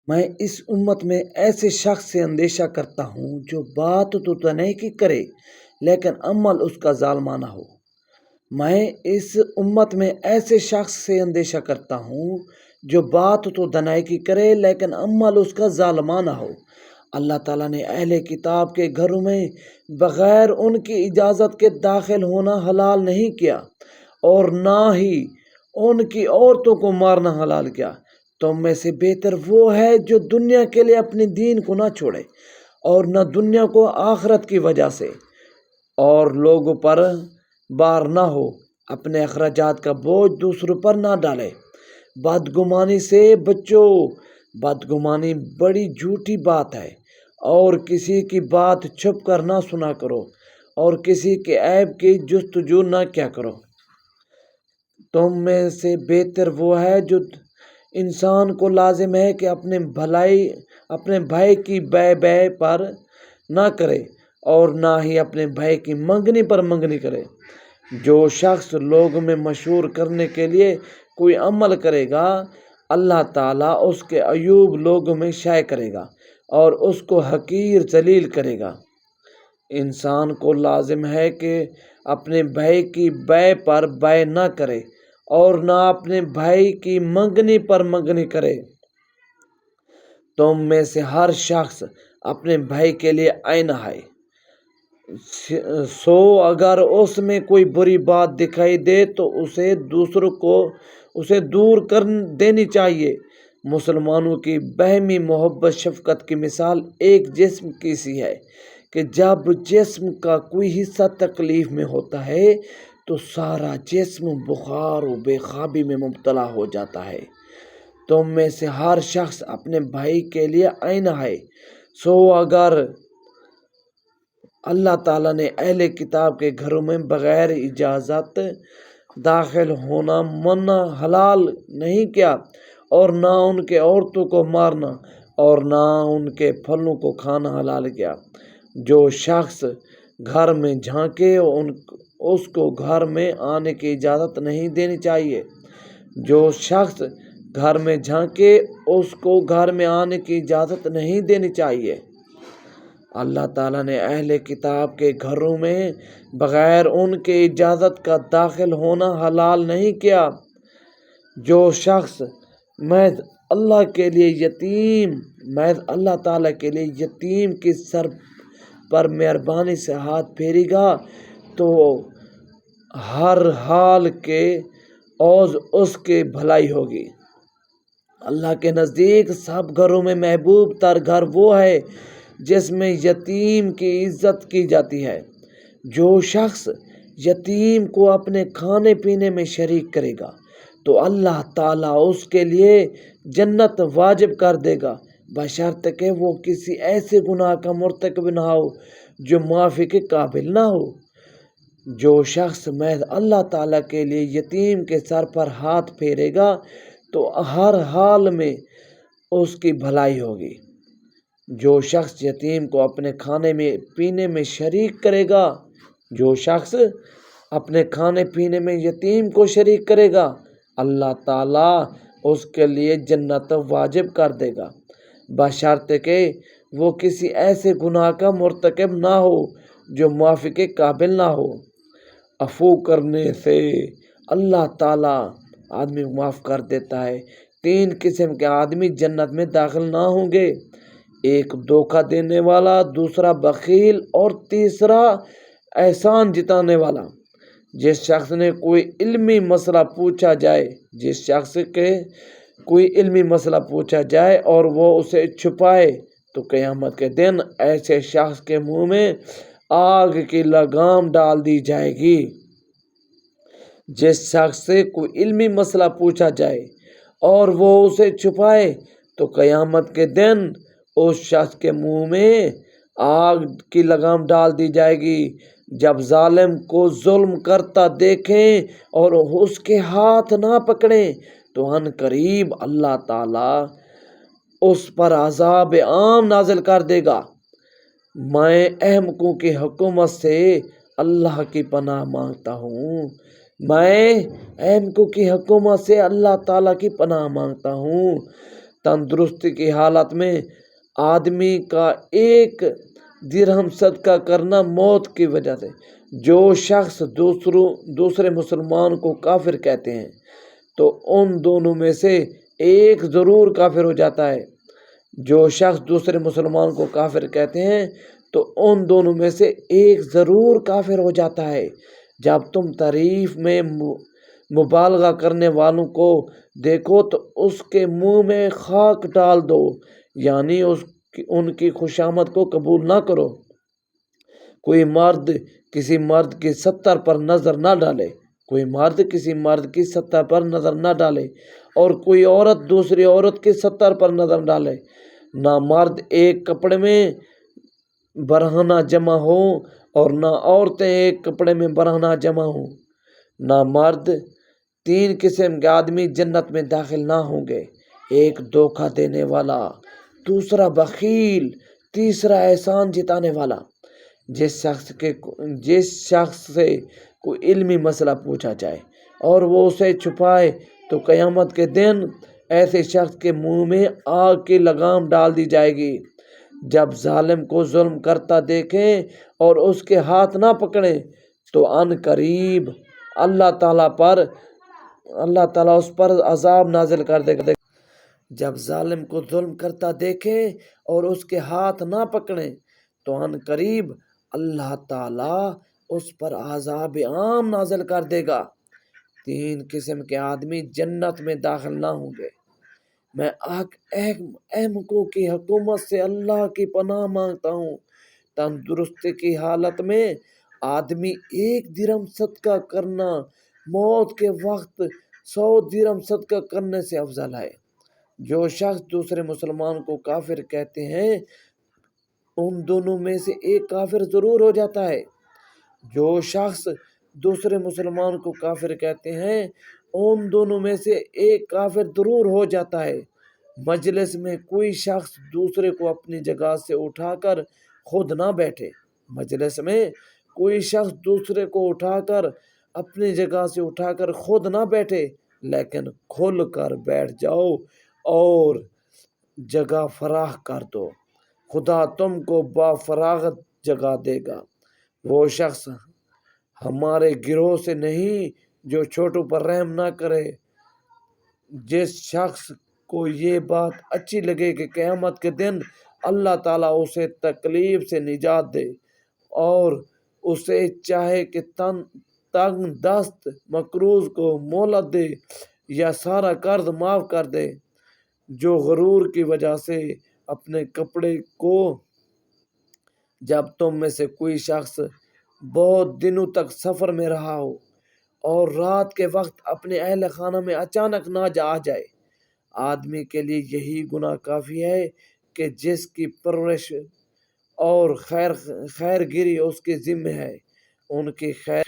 میں اس امت میں ایسے شخص سے اندیشہ کرتا ہوں جو بات تو تنہی کی کرے لیکن عمل اس کا ظالمانہ ہو۔ میں اس امت میں ایسے شخص سے اندیشہ کرتا ہوں جو بات تو دنائی کی کرے لیکن عمل اس کا ظالمانہ ہو۔ اللہ تعالیٰ نے اہل کتاب کے گھروں میں بغیر ان کی اجازت کے داخل ہونا حلال نہیں کیا اور نہ ہی ان کی عورتوں کو مارنا حلال کیا۔ تم میں سے بہتر وہ ہے جو دنیا کے لیے اپنے دین کو نہ چھوڑے اور نہ دنیا کو آخرت کی وجہ سے، اور لوگوں پر بار نہ ہو، اپنے اخراجات کا بوجھ دوسروں پر نہ ڈالے۔ بدگمانی سے بچو، بدگمانی بڑی جھوٹی بات ہے، اور کسی کی بات چھپ کر نہ سنا کرو اور کسی کے عیب کی جستجو نہ کیا کرو۔ تم میں سے بہتر وہ ہے جو انسان کو لازم ہے کہ اپنے بھائی کی بے پر نہ کرے اور نہ ہی اپنے بھائی کی منگنی پر منگنی کرے۔ جو شخص لوگوں میں مشہور کرنے کے لیے کوئی عمل کرے گا، اللہ تعالیٰ اس کے عیوب لوگوں میں شائع کرے گا اور اس کو حقیر ذلیل کرے گا۔ انسان کو لازم ہے کہ اپنے بھائی کی بے پر بے نہ کرے اور نہ اپنے بھائی کی منگنی پر منگنی کرے۔ تم میں سے ہر شخص اپنے بھائی کے لیے آئینہ ہے، سو اگر اس میں کوئی بری بات دکھائی دے تو اسے دور کر دینی چاہیے۔ مسلمانوں کی باہمی محبت شفقت کی مثال ایک جسم کی سی ہے کہ جب جسم کا کوئی حصہ تکلیف میں ہوتا ہے تو سارا جسم بخار و بے خوابی میں مبتلا ہو جاتا ہے۔ تم میں سے ہر شخص اپنے بھائی کے لیے آئینہ ہے، سو اگر اللہ تعالیٰ نے اہل کتاب کے گھروں میں بغیر اجازت داخل ہونا منع حلال نہیں کیا اور نہ ان کے عورتوں کو مارنا اور نہ ان کے پھلوں کو کھانا حلال کیا۔ جو شخص گھر میں جھانکے اس کو گھر میں آنے کی اجازت نہیں دینی چاہیے۔ جو شخص گھر میں جھانکے اس کو گھر میں آنے کی اجازت نہیں دینی چاہیے۔ اللہ تعالیٰ نے اہل کتاب کے گھروں میں بغیر ان کی اجازت کا داخل ہونا حلال نہیں کیا۔ جو شخص محض اللہ تعالیٰ کے لیے یتیم کی سر پر مہربانی سے ہاتھ پھیرے گا تو ہر حال کے عوض اس کی بھلائی ہوگی۔ اللہ کے نزدیک سب گھروں میں محبوب تر گھر وہ ہے جس میں یتیم کی عزت کی جاتی ہے۔ جو شخص یتیم کو اپنے کھانے پینے میں شریک کرے گا تو اللہ تعالیٰ اس کے لیے جنت واجب کر دے گا، بشرط کہ وہ کسی ایسے گناہ کا مرتکب نہ ہو جو معافی کے قابل نہ ہو۔ جو شخص محض اللہ تعالیٰ کے لیے یتیم کے سر پر ہاتھ پھیرے گا تو ہر حال میں اس کی بھلائی ہوگی۔ جو شخص یتیم کو اپنے کھانے پینے میں شریک کرے گا، جو شخص اپنے کھانے پینے میں یتیم کو شریک کرے گا، اللہ تعالیٰ اس کے لیے جنت واجب کر دے گا، بشرط کہ وہ کسی ایسے گناہ کا مرتکب نہ ہو جو معافی کے قابل نہ ہو۔ عفو کرنے سے اللہ تعالیٰ آدمی کو معاف کر دیتا ہے۔ 3 قسم کے آدمی جنت میں داخل نہ ہوں گے، ایک دھوکہ دینے والا، دوسرا بخیل اور تیسرا احسان جتانے والا۔ جس شخص نے کوئی علمی مسئلہ پوچھا جائے اور وہ اسے چھپائے تو قیامت کے دن ایسے شخص کے منہ میں آگ کی لگام ڈال دی جائے گی۔ جس شخص سے کوئی علمی مسئلہ پوچھا جائے اور وہ اسے چھپائے تو قیامت کے دن اس شخص کے منہ میں آگ کی لگام ڈال دی جائے گی۔ جب ظالم کو ظلم کرتا دیکھیں اور اس کے ہاتھ نہ پکڑیں تو ان قریب اللہ تعالیٰ اس پر عذاب عام نازل کر دے گا۔ میں احمقوں کی حکومت سے اللہ کی پناہ مانگتا ہوں۔ میں احمقوں کی حکومت سے اللہ تعالیٰ کی پناہ مانگتا ہوں تندرستی کی حالت میں آدمی کا ایک درہم صدقہ کرنا موت کی وجہ سے۔ جو شخص دوسرے مسلمان کو کافر کہتے ہیں تو ان دونوں میں سے ایک ضرور کافر ہو جاتا ہے۔ جو شخص دوسرے مسلمان کو کافر کہتے ہیں تو ان دونوں میں سے ایک ضرور کافر ہو جاتا ہے۔ جب تم تعریف میں مبالغہ کرنے والوں کو دیکھو تو اس کے منہ میں خاک ڈال دو، یعنی ان کی خوشامد کو قبول نہ کرو۔ کوئی مرد کسی مرد کی سطر پر نظر نہ ڈالے، کوئی مرد کسی مرد کی سطر پر نظر نہ ڈالے، اور کوئی عورت دوسری عورت کی سطر پر نظر ڈالے۔ نہ مرد ایک کپڑے میں برہنہ جمع ہوں اور نہ عورتیں ایک کپڑے میں برہنہ جمع ہوں۔ نہ مرد، تین قسم کے آدمی جنت میں داخل نہ ہوں گے، ایک دھوکہ دینے والا، دوسرا بخیل، تیسرا احسان جتانے والا۔ جس شخص سے کوئی علمی مسئلہ پوچھا جائے اور وہ اسے چھپائے تو قیامت کے دن ایسے شخص کے منہ میں آگ کی لگام ڈال دی جائے گی۔ جب ظالم کو ظلم کرتا دیکھیں اور اس کے ہاتھ نہ پکڑیں تو ان قریب اللہ تعالیٰ اس پر عذاب نازل کر دے گا۔ جب ظالم کو ظلم کرتا دیکھیں اور اس کے ہاتھ نہ پکڑیں تو ان قریب اللہ تعالیٰ اس پر عذاب عام نازل کر دے گا۔ تین قسم کے آدمی جنت میں داخل نہ ہوں گے۔ میں احمقوں کی حکومت سے اللہ کی پناہ مانگتا ہوں۔ تندرستی کی حالت میں آدمی ایک درہم صدقہ کرنا موت کے وقت 100 درہم صدقہ کرنے سے افضل ہے۔ جو شخص دوسرے مسلمان کو کافر کہتے ہیں ان دونوں میں سے ایک کافر ضرور ہو جاتا ہے۔ جو شخص دوسرے مسلمان کو کافر کہتے ہیں ان دونوں میں سے ایک کافر ضرور ہو جاتا ہے۔ مجلس میں کوئی شخص دوسرے کو اپنی جگہ سے اٹھا کر خود نہ بیٹھے۔ مجلس میں کوئی شخص دوسرے کو اپنی جگہ سے اٹھا کر خود نہ بیٹھے، لیکن کھل کر بیٹھ جاؤ اور جگہ فراخ کر دو، خدا تم کو با فراغت جگہ دے گا۔ وہ شخص ہمارے گروہ سے نہیں جو چھوٹوں پر رحم نہ کرے۔ جس شخص کو یہ بات اچھی لگے کہ قیامت کے دن اللہ تعالیٰ اسے تکلیف سے نجات دے اور اسے چاہے کہ تنگ دست مقروض کو مہلت دے یا سارا قرض معاف کر دے، جو غرور کی وجہ سے اپنے کپڑے کو، جب تم میں سے کوئی شخص بہت دنوں تک سفر میں رہا ہو اور رات کے وقت اپنے اہل خانہ میں اچانک نہ آ جائے، آدمی کے لیے یہی گناہ کافی ہے کہ جس کی پرورش اور خیر گیری اس کے ذمہ ہے، ان کی خیر